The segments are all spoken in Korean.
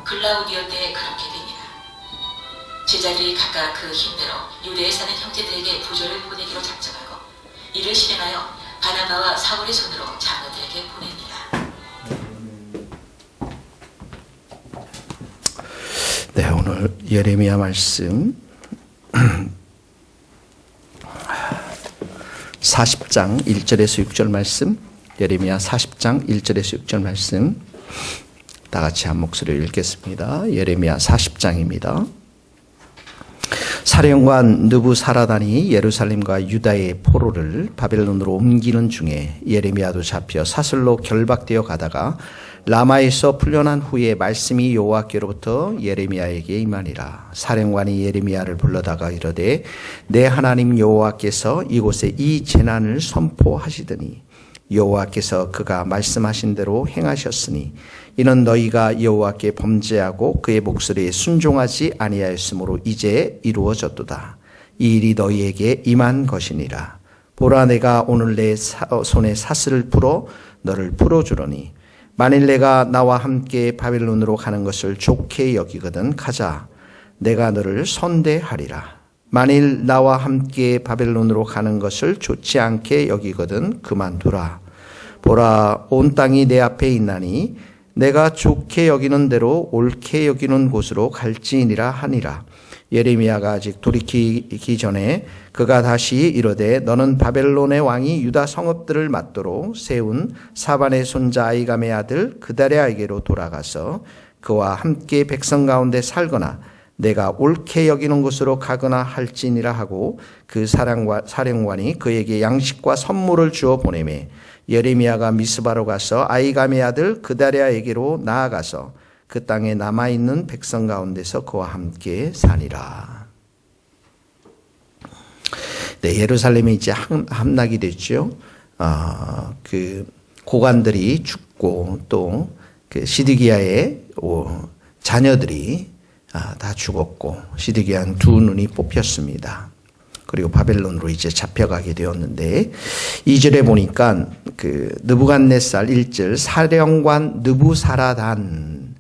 글라우디오 때에 그렇게 됩니다. 제자들이 각각 그 힘대로 유대에 사는 형제들에게 부조를 보내기로 작정하고 이를 실행하여 바나바와 사울의 손으로 장로들에게 보냅니다. 네, 오늘 예레미야 말씀 40장 1절에서 6절 말씀, 예레미야 40장 1절에서 6절 말씀 다 같이 한 목소리로 읽겠습니다. 예레미야 40장입니다. 사령관 느부사라단이 예루살렘과 유다의 포로를 바벨론으로 옮기는 중에 예레미야도 잡혀 사슬로 결박되어 가다가 라마에서 풀려난 후에 말씀이 여호와께로부터 예레미야에게 임하니라. 사령관이 예레미야를 불러다가 이르되 내 하나님 여호와께서 이곳에 이 재난을 선포하시더니 여호와께서 그가 말씀하신 대로 행하셨으니 이는 너희가 여호와께 범죄하고 그의 목소리에 순종하지 아니하였으므로 이제 이루어졌도다. 이 일이 너희에게 임한 것이니라. 보라, 내가 오늘 내 손에 사슬을 풀어 너를 풀어주려니 만일 내가 나와 함께 바벨론으로 가는 것을 좋게 여기거든 가자. 내가 너를 선대하리라. 만일 나와 함께 바벨론으로 가는 것을 좋지 않게 여기거든 그만두라. 보라, 온 땅이 내 앞에 있나니 내가 좋게 여기는 대로 옳게 여기는 곳으로 갈지니라 하니라. 예레미야가 아직 돌이키기 전에 그가 다시 이르되 너는 바벨론의 왕이 유다 성읍들을 맞도록 세운 사반의 손자 아이감의 아들 그다랴에게로 돌아가서 그와 함께 백성 가운데 살거나 내가 옳게 여기는 곳으로 가거나 할지니라 하고 그 사령관이 그에게 양식과 선물을 주어 보내매 예레미야가 미스바로 가서 아이감의 아들 그다랴에게로 나아가서 그 땅에 남아있는 백성 가운데서 그와 함께 사니라. 네, 예루살렘이 이제 함락이 됐죠. 그 고관들이 죽고 또 그 시드기야의 자녀들이 다 죽었고 시드기야는 두 눈이 뽑혔습니다. 그리고 바벨론으로 이제 잡혀가게 되었는데 2절에 보니까 그 느부갓네살 1절 사령관 느부사라단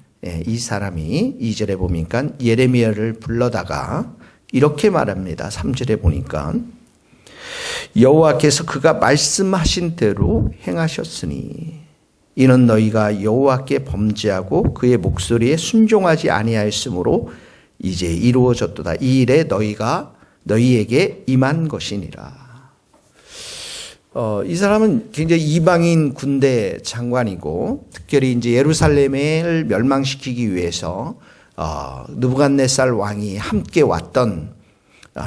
이 사람이 2절에 보니까 예레미야를 불러다가 이렇게 말합니다. 3절에 보니까 여호와께서 그가 말씀하신 대로 행하셨으니 이는 너희가 여호와께 범죄하고 그의 목소리에 순종하지 아니하였으므로 이제 이루어졌도다. 이 일에 너희에게 임한 것이니라. 이 사람은 굉장히 이방인 군대 장관이고 특별히 이제 예루살렘을 멸망시키기 위해서 느부갓네살 왕이 함께 왔던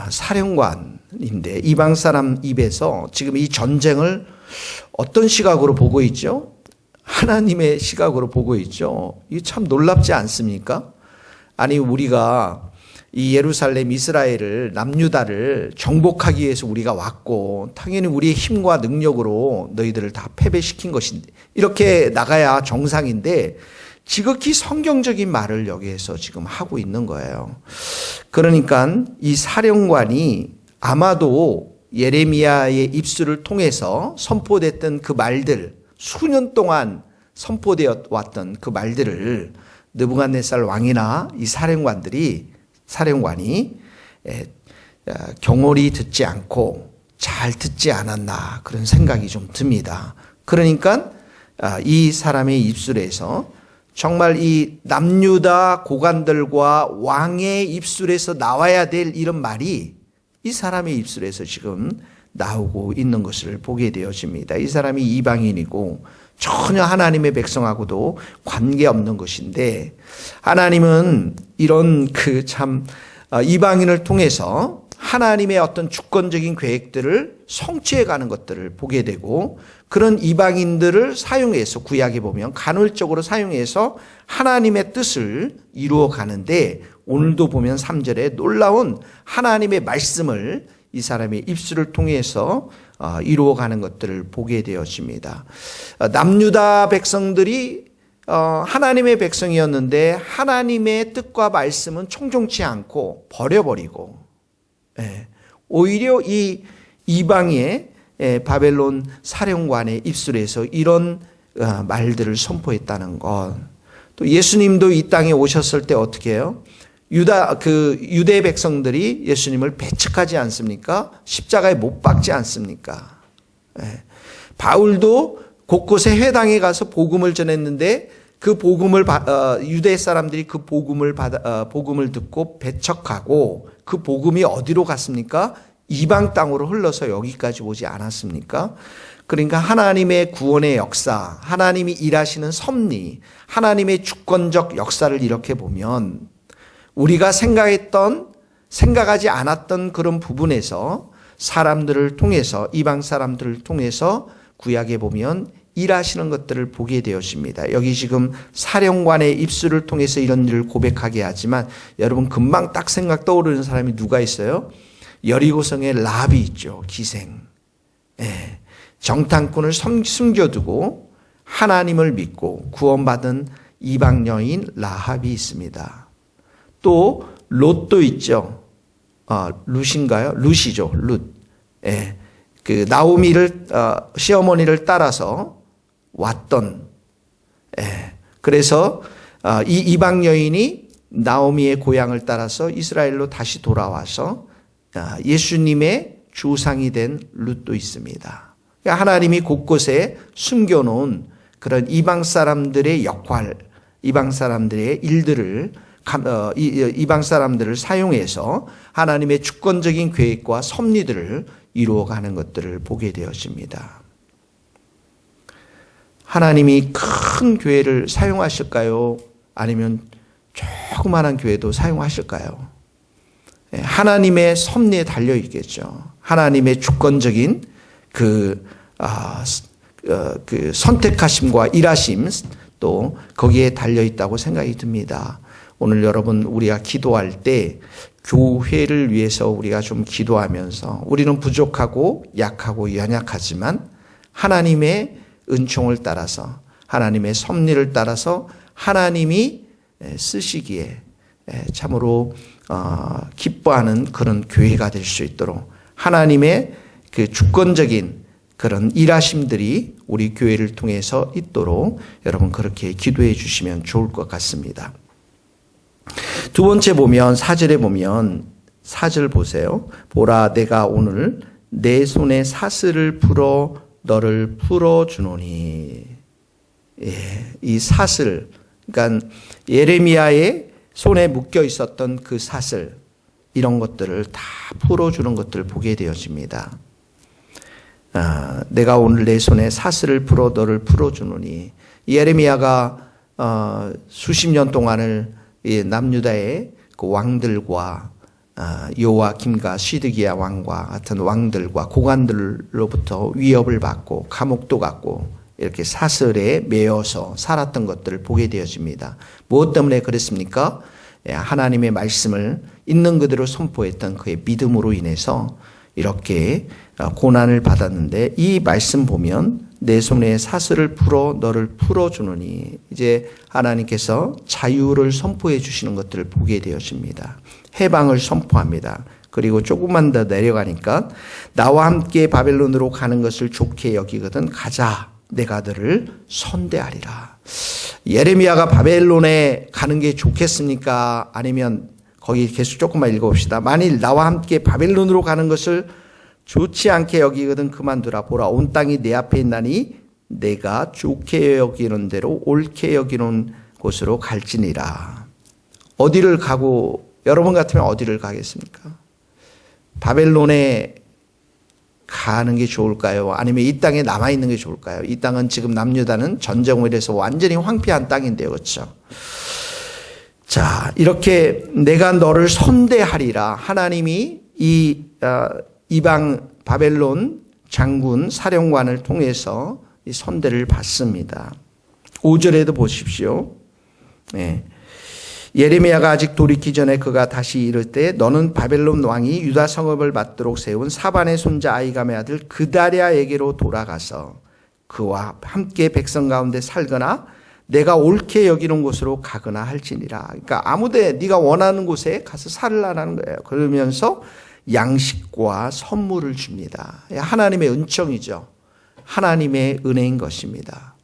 사령관인데 이방 사람 입에서 지금 이 전쟁을 어떤 시각으로 보고 있죠? 하나님의 시각으로 보고 있죠. 이게 참 놀랍지 않습니까? 아니 우리가 이 예루살렘 이스라엘을 남유다를 정복하기 위해서 우리가 왔고 당연히 우리의 힘과 능력으로 너희들을 다 패배시킨 것인데 이렇게 나가야 정상인데 지극히 성경적인 말을 여기에서 지금 하고 있는 거예요. 그러니까 이 사령관이 아마도 예레미야의 입술을 통해서 선포됐던 그 말들 수년 동안 선포되어 왔던 그 말들을 느부갓네살 왕이나 이 사령관이 경홀히 듣지 않고 잘 듣지 않았나 그런 생각이 좀 듭니다. 그러니까 이 사람의 입술에서 정말 이 남유다 고관들과 왕의 입술에서 나와야 될 이런 말이 이 사람의 입술에서 지금 나오고 있는 것을 보게 되어집니다. 이 사람이 이방인이고 전혀 하나님의 백성하고도 관계없는 것인데 하나님은 이런 그 참 이방인을 통해서 하나님의 어떤 주권적인 계획들을 성취해 가는 것들을 보게 되고 그런 이방인들을 사용해서 구약에 보면 간헐적으로 사용해서 하나님의 뜻을 이루어 가는데 오늘도 보면 3절에 놀라운 하나님의 말씀을 이 사람의 입술을 통해서 이루어가는 것들을 보게 되어집니다. 남유다 백성들이 하나님의 백성이었는데 하나님의 뜻과 말씀은 청종치 않고 버려버리고 오히려 이 이방의 바벨론 사령관의 입술에서 이런 말들을 선포했다는 것. 또 예수님도 이 땅에 오셨을 때 어떻게 해요? 유대 백성들이 예수님을 배척하지 않습니까? 십자가에 못 박지 않습니까? 예. 바울도 곳곳에 회당에 가서 복음을 전했는데 그 복음을 유대 사람들이 그 복음을 듣고 배척하고 그 복음이 어디로 갔습니까? 이방 땅으로 흘러서 여기까지 오지 않았습니까? 그러니까 하나님의 구원의 역사, 하나님이 일하시는 섭리, 하나님의 주권적 역사를 이렇게 보면 우리가 생각하지 않았던 그런 부분에서 사람들을 통해서, 이방 사람들을 통해서 구약에 보면 일하시는 것들을 보게 되었습니다. 여기 지금 사령관의 입술을 통해서 이런 일을 고백하게 하지만 여러분 금방 딱 생각 떠오르는 사람이 누가 있어요? 여리고성의 라합이 있죠. 기생. 예. 정탐꾼을 숨겨두고 하나님을 믿고 구원받은 이방 여인 라합이 있습니다. 또 롯도 있죠. 룻인가요? 룻이죠. 룻. 예. 그 나오미를 시어머니를 따라서 왔던. 예. 그래서 이 이방 여인이 나오미의 고향을 따라서 이스라엘로 다시 돌아와서 예수님의 주상이 된 룻도 있습니다. 하나님이 곳곳에 숨겨놓은 그런 이방 사람들의 역할, 이방 사람들의 일들을 이방 사람들을 사용해서 하나님의 주권적인 계획과 섭리들을 이루어가는 것들을 보게 되었습니다. 하나님이 큰 교회를 사용하실까요? 아니면 조그마한 교회도 사용하실까요? 하나님의 섭리에 달려 있겠죠. 하나님의 주권적인 그 선택하심과 일하심 또 거기에 달려 있다고 생각이 듭니다. 오늘 여러분 우리가 기도할 때 교회를 위해서 우리가 좀 기도하면서 우리는 부족하고 약하고 연약하지만 하나님의 은총을 따라서 하나님의 섭리를 따라서 하나님이 쓰시기에 참으로 기뻐하는 그런 교회가 될 수 있도록 하나님의 그 주권적인 그런 일하심들이 우리 교회를 통해서 있도록 여러분 그렇게 기도해 주시면 좋을 것 같습니다. 두 번째 보면 4절에 보면 4절 보세요. 보라 내가 오늘 내 손에 사슬을 풀어 너를 풀어주노니. 예, 이 사슬 그러니까 예레미야의 손에 묶여 있었던 그 사슬 이런 것들을 다 풀어주는 것들을 보게 되어집니다. 내가 오늘 내 손에 사슬을 풀어 너를 풀어주노니. 예레미야가 수십 년 동안을 남유다의 그 왕들과 요아김과 시드기야 왕과 같은 왕들과 고관들로부터 위협을 받고 감옥도 갔고 이렇게 사슬에 매여서 살았던 것들을 보게 되어집니다. 무엇 때문에 그랬습니까? 하나님의 말씀을 있는 그대로 선포했던 그의 믿음으로 인해서 이렇게 고난을 받았는데 이 말씀 보면 내 손에 사슬을 풀어 너를 풀어주느니 이제 하나님께서 자유를 선포해 주시는 것들을 보게 되어집니다. 해방을 선포합니다. 그리고 조금만 더 내려가니까 나와 함께 바벨론으로 가는 것을 좋게 여기거든 가자 내가 너를 선대하리라. 예레미야가 바벨론에 가는 게 좋겠습니까? 아니면 거기 계속 조금만 읽어봅시다. 만일 나와 함께 바벨론으로 가는 것을 좋지 않게 여기거든 그만두라. 보라 온 땅이 내 앞에 있나니 내가 좋게 여기는 대로 옳게 여기는 곳으로 갈지니라. 어디를 가고 여러분 같으면 어디를 가겠습니까? 바벨론에 가는 게 좋을까요? 아니면 이 땅에 남아있는 게 좋을까요? 이 땅은 지금 남유다는 전쟁으로 해서 완전히 황폐한 땅인데요. 그렇죠? 자, 이렇게 내가 너를 선대하리라. 하나님이 이 이방 바벨론 장군 사령관을 통해서 이 선대를 받습니다. 5절에도 보십시오. 네. 예레미야가 아직 돌이키기 전에 그가 다시 이를 때 너는 바벨론 왕이 유다 성읍을 받도록 세운 사반의 손자 아이감의 아들 그다랴에게로 돌아가서 그와 함께 백성 가운데 살거나 내가 옳게 여기는 곳으로 가거나 할지니라. 그러니까 아무데 네가 원하는 곳에 가서 살라는 거예요. 그러면서 양식과 선물을 줍니다. 하나님의 은총이죠. 하나님의 은혜인 것입니다.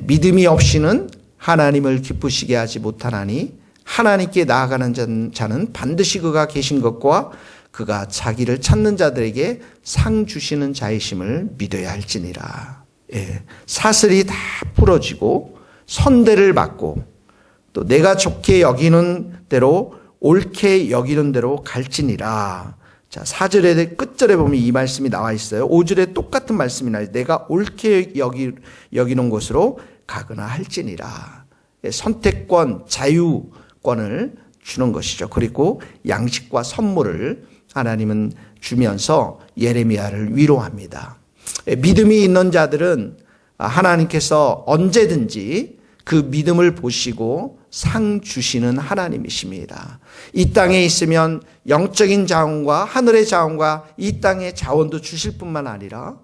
믿음이 없이는 하나님을 기쁘시게 하지 못하나니 하나님께 나아가는 자는 반드시 그가 계신 것과 그가 자기를 찾는 자들에게 상 주시는 자이심을 믿어야 할지니라. 예, 사슬이 다 풀어지고 선대를 받고 또 내가 좋게 여기는 대로 옳게 여기는 대로 갈지니라. 자, 4절의 끝절에 보면 이 말씀이 나와 있어요. 5절에 똑같은 말씀이 나와요. 내가 옳게 여기는 곳으로 가거나 할지니라. 예, 선택권, 자유권을 주는 것이죠. 그리고 양식과 선물을 하나님은 주면서 예레미야를 위로합니다. 예, 믿음이 있는 자들은 하나님께서 언제든지 그 믿음을 보시고 상 주시는 하나님이십니다. 이 땅에 있으면 영적인 자원과 하늘의 자원과 이 땅의 자원도 주실 뿐만 아니라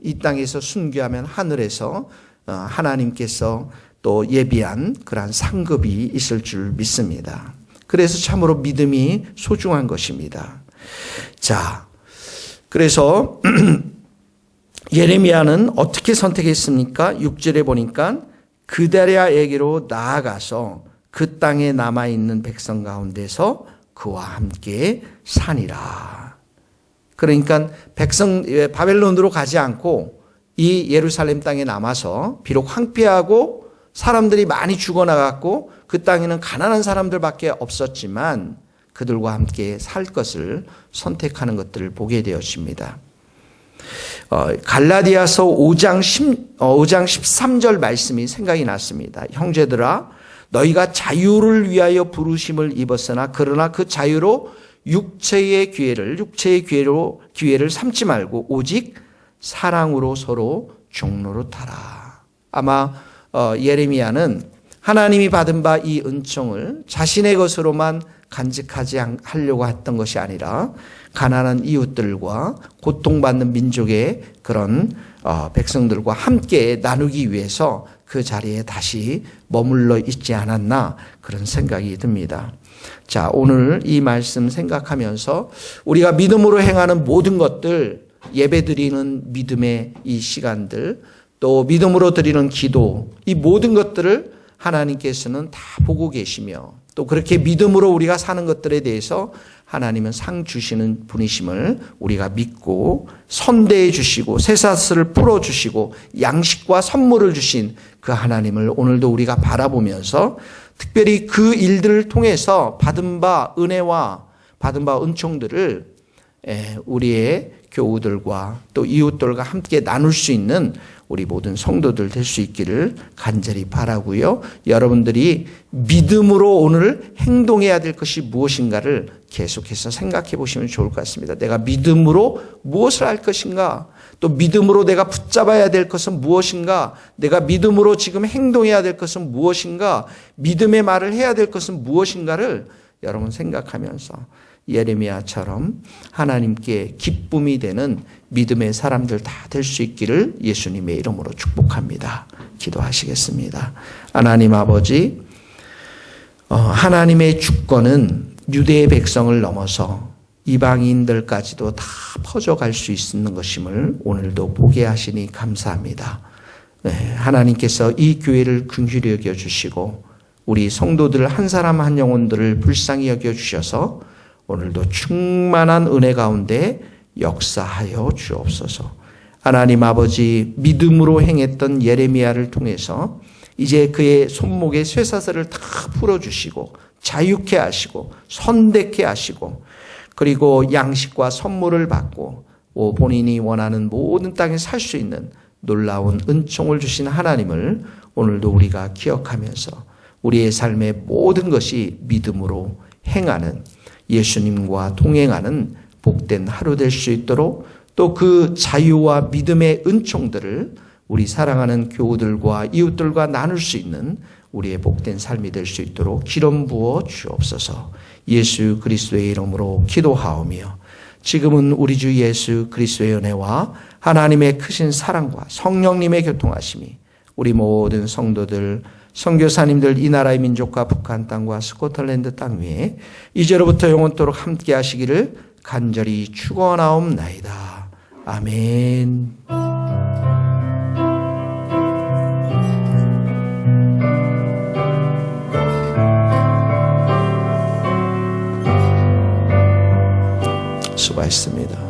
이 땅에서 순교하면 하늘에서 하나님께서 또 예비한 그러한 상급이 있을 줄 믿습니다. 그래서 참으로 믿음이 소중한 것입니다. 자, 그래서 예레미야는 어떻게 선택했습니까? 6절에 보니까 그다랴에게로 나아가서 그 땅에 남아있는 백성 가운데서 그와 함께 사니라. 그러니까 바벨론으로 가지 않고 이 예루살렘 땅에 남아서 비록 황폐하고 사람들이 많이 죽어나갔고 그 땅에는 가난한 사람들밖에 없었지만 그들과 함께 살 것을 선택하는 것들을 보게 되었습니다. 갈라디아서 5장 13절 말씀이 생각이 났습니다. 형제들아 너희가 자유를 위하여 부르심을 입었으나 그러나 그 자유로 육체의 기회를 삼지 말고 오직 사랑으로 서로 종로로 타라. 아마 예레미야는 하나님이 받은 바 이 은총을 자신의 것으로만 간직하지 하려고 했던 것이 아니라 가난한 이웃들과 고통받는 민족의 그런 백성들과 함께 나누기 위해서 그 자리에 다시 머물러 있지 않았나 그런 생각이 듭니다. 자, 오늘 이 말씀 생각하면서 우리가 믿음으로 행하는 모든 것들, 예배드리는 믿음의 이 시간들, 또 믿음으로 드리는 기도, 이 모든 것들을 하나님께서는 다 보고 계시며 또 그렇게 믿음으로 우리가 사는 것들에 대해서 하나님은 상 주시는 분이심을 우리가 믿고 선대해 주시고 쇠사슬을 풀어 주시고 양식과 선물을 주신 그 하나님을 오늘도 우리가 바라보면서 특별히 그 일들을 통해서 받은 바 은혜와 받은 바 은총들을 우리의 교우들과 또 이웃들과 함께 나눌 수 있는 우리 모든 성도들 될 수 있기를 간절히 바라고요. 여러분들이 믿음으로 오늘 행동해야 될 것이 무엇인가를 계속해서 생각해 보시면 좋을 것 같습니다. 내가 믿음으로 무엇을 할 것인가? 또 믿음으로 내가 붙잡아야 될 것은 무엇인가? 내가 믿음으로 지금 행동해야 될 것은 무엇인가? 믿음의 말을 해야 될 것은 무엇인가를 여러분 생각하면서 예레미야처럼 하나님께 기쁨이 되는 믿음의 사람들 다 될 수 있기를 예수님의 이름으로 축복합니다. 기도하시겠습니다. 하나님 아버지, 하나님의 주권은 유대의 백성을 넘어서 이방인들까지도 다 퍼져갈 수 있는 것임을 오늘도 보게 하시니 감사합니다. 하나님께서 이 교회를 긍휼히 여겨주시고 우리 성도들 한 사람 한 영혼들을 불쌍히 여겨주셔서 오늘도 충만한 은혜 가운데 역사하여 주옵소서. 하나님 아버지, 믿음으로 행했던 예레미야를 통해서 이제 그의 손목에 쇠사슬을 다 풀어주시고 자유케 하시고 선대케 하시고 그리고 양식과 선물을 받고 본인이 원하는 모든 땅에 살 수 있는 놀라운 은총을 주신 하나님을 오늘도 우리가 기억하면서 우리의 삶의 모든 것이 믿음으로 행하는 예수님과 동행하는 복된 하루 될 수 있도록 또 그 자유와 믿음의 은총들을 우리 사랑하는 교우들과 이웃들과 나눌 수 있는 우리의 복된 삶이 될 수 있도록 기름 부어 주옵소서. 예수 그리스도의 이름으로 기도하오며 지금은 우리 주 예수 그리스도의 은혜와 하나님의 크신 사랑과 성령님의 교통하심이 우리 모든 성도들 선교사님들 이 나라의 민족과 북한 땅과 스코틀랜드 땅 위에 이제로부터 영원토록 함께 하시기를 간절히 축원하옵나이다. 아멘. 수고했습니다.